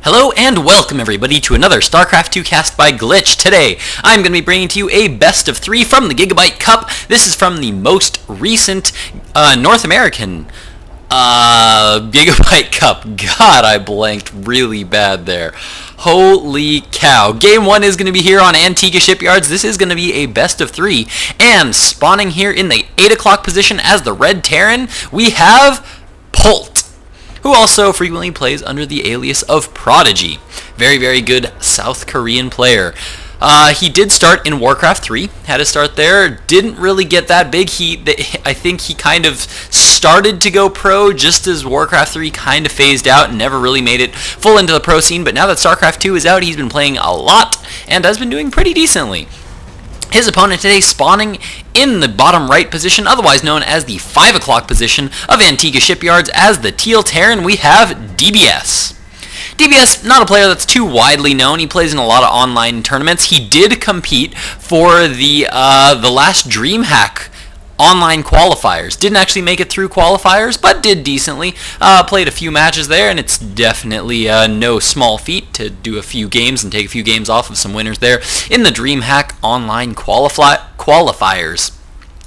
Hello and welcome everybody to another StarCraft 2 cast by Glitch. Today, I'm going to be bringing to you a best of 3 from the GIGABYTE Cup. This is from the most recent North American GIGABYTE Cup. God, I blanked really bad there. Holy cow. Game 1 is going to be here on Antiga Shipyards. This is going to be a best of 3. And spawning here in the 8 o'clock position as the Red Terran, we have Polt, who also frequently plays under the alias of Prodigy. Very, very good South Korean player. He did start in Warcraft 3, had a start there, didn't really get that big. I think he kind of started to go pro just as Warcraft 3 kind of phased out and never really made it full into the pro scene, but now that StarCraft 2 is out, he's been playing a lot and has been doing pretty decently. His opponent today spawning in the bottom right position, otherwise known as the 5 o'clock position of Antiga Shipyards. As the Teal Terran, we have DBS. DBS, not a player that's too widely known. He plays in a lot of online tournaments. He did compete for the last DreamHack online qualifiers. Didn't actually make it through qualifiers, but did decently. Played a few matches there, and it's definitely no small feat to do a few games and take a few games off of some winners there in the DreamHack online qualifiers.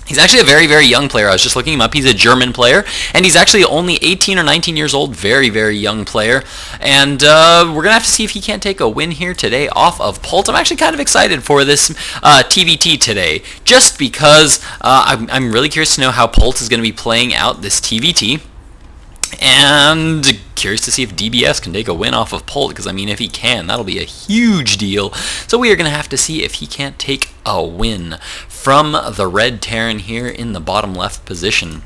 He's actually a very, very young player. I was just looking him up. He's a German player, and he's actually only 18 or 19 years old. Very, very young player. And we're going to have to see if he can't take a win here today off of Polt. I'm actually kind of excited for this TVT today, just because I'm really curious to know how Polt is going to be playing out this TVT. And curious to see if DBS can take a win off of Polt, because I mean, if he can, that'll be a huge deal. So we are going to have to see if he can't take a win from the Red Terran here in the bottom left position.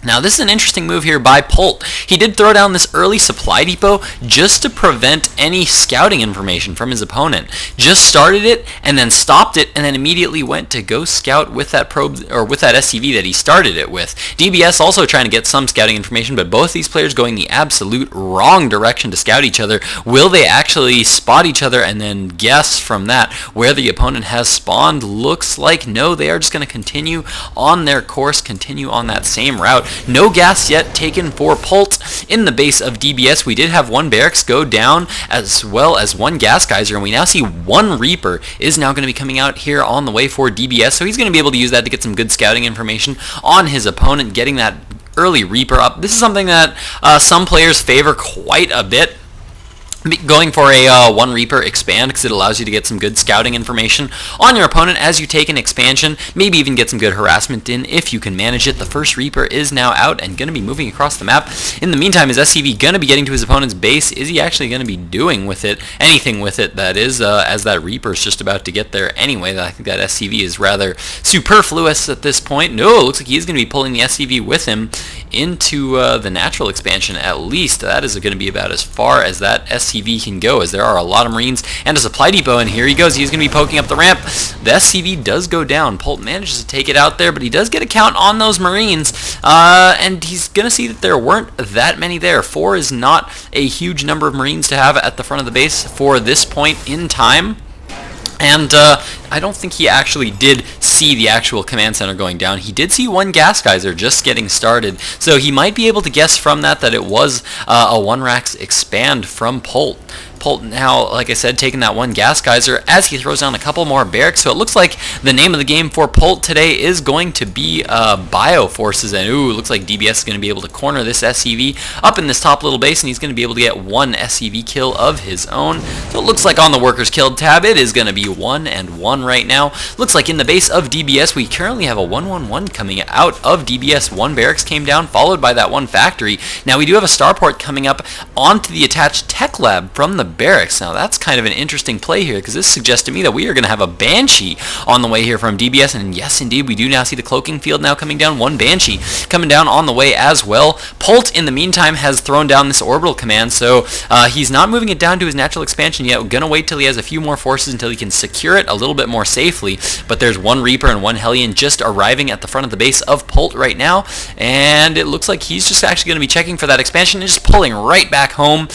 Now, this is an interesting move here by Polt. He did throw down this early supply depot just to prevent any scouting information from his opponent. Just started it and then stopped it and then immediately went to go scout with that probe or with that SCV that he started it with. DBS also trying to get some scouting information, but both these players going the absolute wrong direction to scout each other. Will they actually spot each other and then guess from that where the opponent has spawned? Looks like no, they are just going to continue on their course, continue on that same route. No gas yet taken for Polt in the base of DBS. We did have one barracks go down as well as one gas geyser, and we now see one Reaper is now going to be coming out here on the way for DBS, so he's going to be able to use that to get some good scouting information on his opponent, getting that early Reaper up. This is something that some players favor quite a bit, going for a one Reaper expand, because it allows you to get some good scouting information on your opponent as you take an expansion, maybe even get some good harassment in if you can manage it. The first Reaper is now out and going to be moving across the map. In the meantime, is SCV going to be getting to his opponent's base? Is he actually going to be doing with it anything with it, that is, as that Reaper is just about to get there anyway? I think that SCV is rather superfluous at this point. No, it looks like he's going to be pulling the SCV with him into the natural expansion at least. That is going to be about as far as that SCV can go, as there are a lot of Marines and a supply depot, and here he goes. He's going to be poking up the ramp. The SCV does go down. Polt manages to take it out there, but he does get a count on those Marines, and he's going to see that there weren't that many there. 4 is not a huge number of Marines to have at the front of the base for this point in time. And I don't think he actually did see the actual command center going down. He did see one gas geyser just getting started, so he might be able to guess from that it was a 1-Rax expand from Polt. Polt now, like I said, taking that one gas geyser as he throws down a couple more barracks. So it looks like the name of the game for Polt today is going to be Bio Forces. And ooh, looks like DBS is going to be able to corner this SCV up in this top little base, and he's going to be able to get one SCV kill of his own. So it looks like on the workers killed tab, it is going to be 1 and 1 right now. Looks like in the base of DBS, we currently have a 1-1-1 coming out of DBS. One barracks came down, followed by that one factory. Now we do have a starport coming up onto the attached tech lab from the barracks. Now that's kind of an interesting play here, because this suggests to me that we are going to have a Banshee on the way here from DBS, and yes indeed we do now see the cloaking field now coming down. One Banshee coming down on the way as well. Polt in the meantime has thrown down this orbital command, so he's not moving it down to his natural expansion yet. We're going to wait till he has a few more forces until he can secure it a little bit more safely, but there's one Reaper and one Hellion just arriving at the front of the base of Polt right now, and it looks like he's just actually going to be checking for that expansion and just pulling right back home.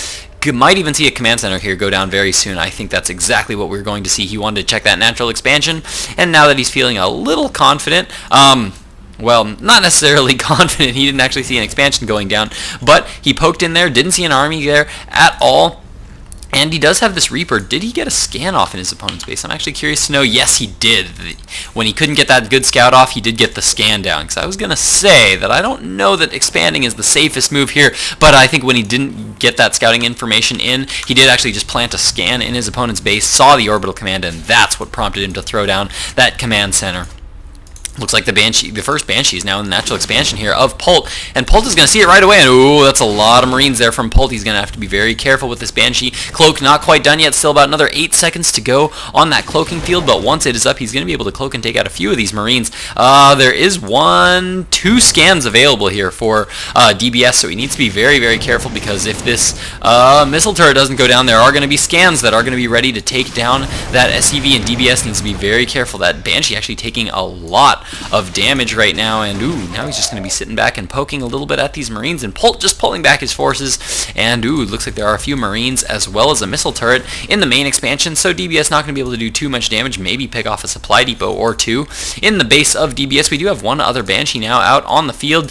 Might even see a command center here go down very soon. I think that's exactly what we're going to see. He wanted to check that natural expansion, and now that he's feeling a little confident, well, not necessarily confident, he didn't actually see an expansion going down, but he poked in there, didn't see an army there at all. And he does have this Reaper. Did he get a scan off in his opponent's base? I'm actually curious to know. Yes, he did. When he couldn't get that good scout off, he did get the scan down. Because I was going to say that I don't know that expanding is the safest move here, but I think when he didn't get that scouting information in, he did actually just plant a scan in his opponent's base, saw the orbital command, and that's what prompted him to throw down that command center. Looks like the first Banshee is now in the natural expansion here of Polt, and Polt is going to see it right away, and ooh, that's a lot of Marines there from Polt. He's going to have to be very careful with this Banshee. Cloak not quite done yet, still about another 8 seconds to go on that cloaking field, but once it is up, he's going to be able to cloak and take out a few of these Marines. There is 2 scans available here for DBS, so he needs to be very, very careful, because if this missile turret doesn't go down, there are going to be scans that are going to be ready to take down that SCV, and DBS needs to be very careful. That Banshee actually taking a lot of damage right now, and ooh, now he's just going to be sitting back and poking a little bit at these Marines, and Polt just pulling back his forces, and ooh, looks like there are a few Marines as well as a missile turret in the main expansion, so DBS not going to be able to do too much damage, maybe pick off a supply depot or 2. In the base of DBS, we do have 1 other Banshee now out on the field,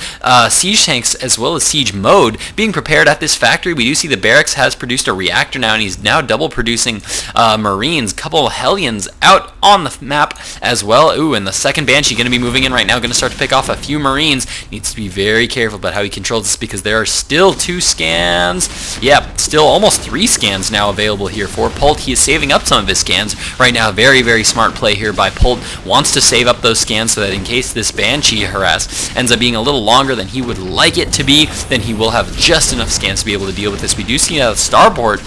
siege tanks as well as siege mode being prepared at this factory. We do see the barracks has produced a reactor now, and he's now double producing Marines, couple of Hellions out on the map as well. Ooh, and the second Banshee going to be moving in right now, going to start to pick off a few Marines. Needs to be very careful about how he controls this, because there are still 2 scans. Yep, still almost 3 scans now available here for Polt. He is saving up some of his scans right now. Very, very smart play here by Polt. Wants to save up those scans so that in case this Banshee harass ends up being a little longer than he would like it to be, then he will have just enough scans to be able to deal with this. We do see that Starport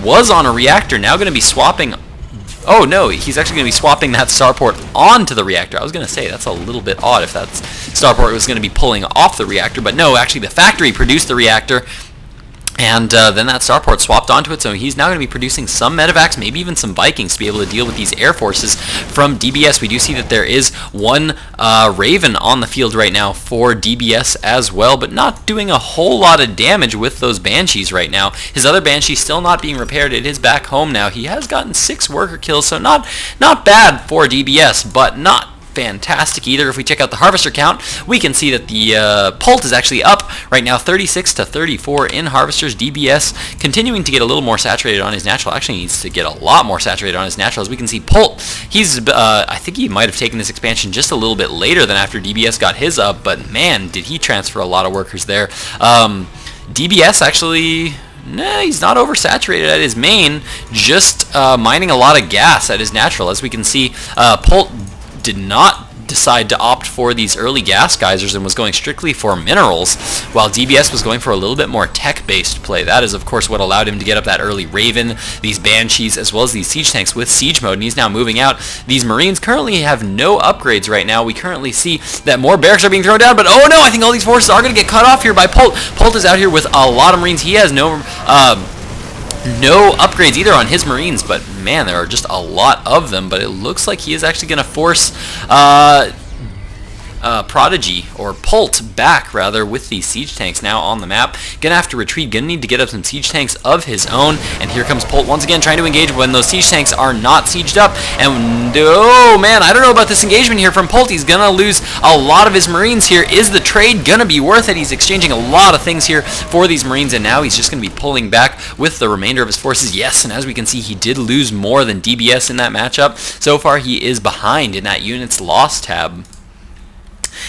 was on a reactor, now going to be swapping. Oh no, he's actually going to be swapping that starport onto the reactor. I was going to say, that's a little bit odd if that starport was going to be pulling off the reactor, but no, actually the factory produced the reactor, and then that starport swapped onto it, so he's now going to be producing some medevacs, maybe even some Vikings to be able to deal with these air forces from DBS. We do see that there is 1 Raven on the field right now for DBS as well, but not doing a whole lot of damage with those Banshees right now. His other Banshee still not being repaired. It is back home now. He has gotten 6 worker kills, so not bad for DBS, but not fantastic either. If we check out the harvester count, we can see that the Polt is actually up right now, 36 to 34 in harvesters. DBS continuing to get a little more saturated on his natural. Actually needs to get a lot more saturated on his natural. As we can see, Polt, he's I think he might have taken this expansion just a little bit later than after DBS got his up, but man, did he transfer a lot of workers there. DBS actually, nah, he's not oversaturated at his main, just mining a lot of gas at his natural. As we can see, Polt did not decide to opt for these early gas geysers and was going strictly for minerals, while DBS was going for a little bit more tech-based play. That is, of course, what allowed him to get up that early Raven, these Banshees, as well as these siege tanks with siege mode, and he's now moving out. These Marines currently have no upgrades right now. We currently see that more barracks are being thrown down, but oh no, I think all these forces are going to get cut off here by Polt. Polt is out here with a lot of Marines. He has no upgrades either on his Marines, but man, there are just a lot of them. But it looks like he is actually going to force Prodigy, or Polt, back rather, with these siege tanks now on the map. Gonna have to retreat, gonna need to get up some siege tanks of his own, and here comes Polt once again trying to engage when those siege tanks are not sieged up. And oh man, I don't know about this engagement here from Polt. He's gonna lose a lot of his Marines here. Is the trade gonna be worth it? He's exchanging a lot of things here for these Marines, and now he's just gonna be pulling back with the remainder of his forces. Yes, and as we can see, he did lose more than DBS in that matchup. So far, he is behind in that unit's loss tab.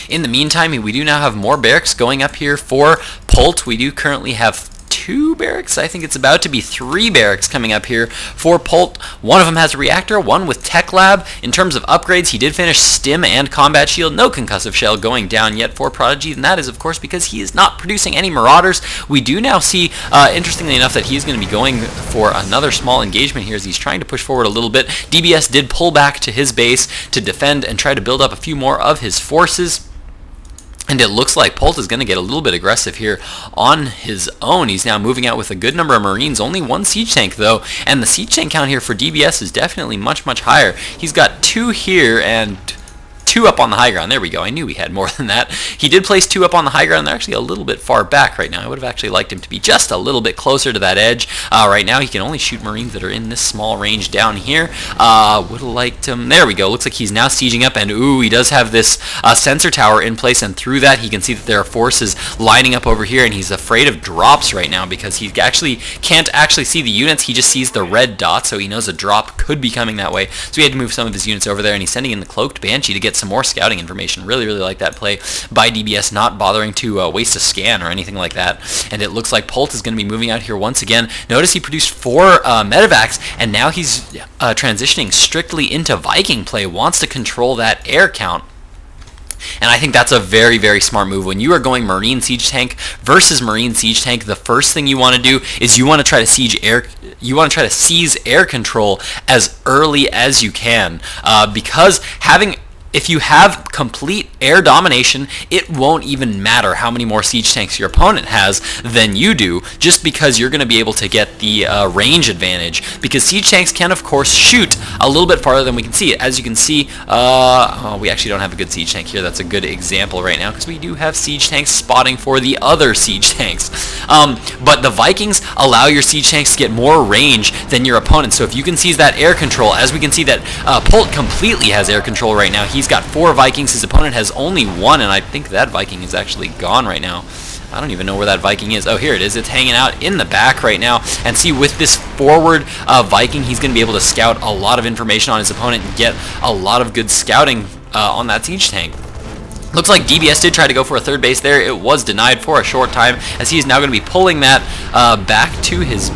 In the meantime, we do now have more barracks going up here for Polt. We do currently have 2 barracks. I think it's about to be 3 barracks coming up here for Polt. One of them has a reactor, one with Tech Lab. In terms of upgrades, he did finish Stim and Combat Shield. No Concussive Shell going down yet for Prodigy, and that is, of course, because he is not producing any Marauders. We do now see, interestingly enough, that he is going to be going for another small engagement here as he's trying to push forward a little bit. DBS did pull back to his base to defend and try to build up a few more of his forces. And it looks like Polt is going to get a little bit aggressive here on his own. He's now moving out with a good number of Marines. Only 1 siege tank, though. And the siege tank count here for DBS is definitely much, much higher. He's got 2 here and 2 up on the high ground. There we go. I knew he had more than that. He did place 2 up on the high ground. They're actually a little bit far back right now. I would have actually liked him to be just a little bit closer to that edge. Right now, he can only shoot Marines that are in this small range down here. Would have liked him. There we go. Looks like he's now sieging up, and ooh, he does have this sensor tower in place, and through that, he can see that there are forces lining up over here, and he's afraid of drops right now because he actually can't actually see the units. He just sees the red dot, so he knows a drop could be coming that way. So he had to move some of his units over there, and he's sending in the Cloaked Banshee to get some more scouting information. Really, really like that play by DBS, not bothering to waste a scan or anything like that. And it looks like Polt is going to be moving out here once again. Notice he produced 4 medevacs, and now he's transitioning strictly into Viking play, wants to control that air count. And I think that's a very, very smart move. When you are going Marine Siege Tank versus Marine Siege Tank, the first thing you want to do is you want to try to siege air. You want to try to seize air control as early as you can, because if you have complete air domination, it won't even matter how many more siege tanks your opponent has than you do, just because you're going to be able to get the range advantage, because siege tanks can, of course, shoot a little bit farther than we can see. As you can see, we actually don't have a good siege tank here. That's a good example right now, because we do have siege tanks spotting for the other siege tanks. But the Vikings allow your siege tanks to get more range than your opponent, so if you can seize that air control, as we can see that Polt completely has air control right now. He's got 4 Vikings. His opponent has only 1, and I think that Viking is actually gone right now. I don't even know where that Viking is. Oh, here it is. It's hanging out in the back right now. And see, with this forward Viking, he's going to be able to scout a lot of information on his opponent and get a lot of good scouting on that siege tank. Looks like DBS did try to go for a third base there. It was denied for a short time, as he is now going to be pulling that back to his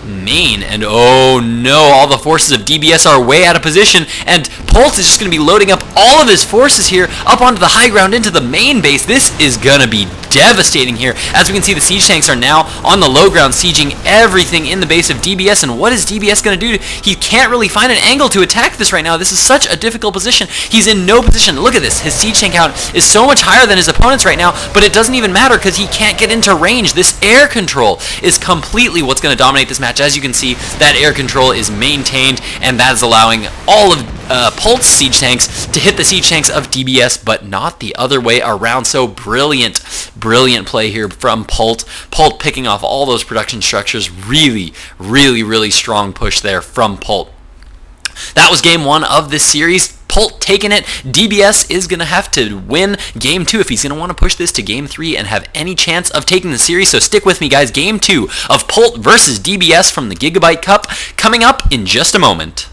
main, and oh no, all the forces of DBS are way out of position, and Polt is just going to be loading up all of his forces here up onto the high ground into the main base. This is going to be devastating here. As we can see, the siege tanks are now on the low ground sieging everything in the base of DBS, and what is DBS going to do? He can't really find an angle to attack this right now. This is such a difficult position. He's in no position. Look at this. His siege tank count is so much higher than his opponent's right now, but it doesn't even matter because he can't get into range. This air control is completely what's going to dominate this match. As you can see, that air control is maintained, and that is allowing all of Polt's siege tanks to hit the siege tanks of DBS, but not the other way around. So brilliant play here from Polt. Polt picking off all those production structures. Really strong push there from Polt. That was game 1 of this series. Polt taking it. DBS is going to have to win game 2 if he's going to want to push this to game 3 and have any chance of taking the series. So stick with me, guys. Game 2 of Polt versus DBS from the Gigabyte Cup coming up in just a moment.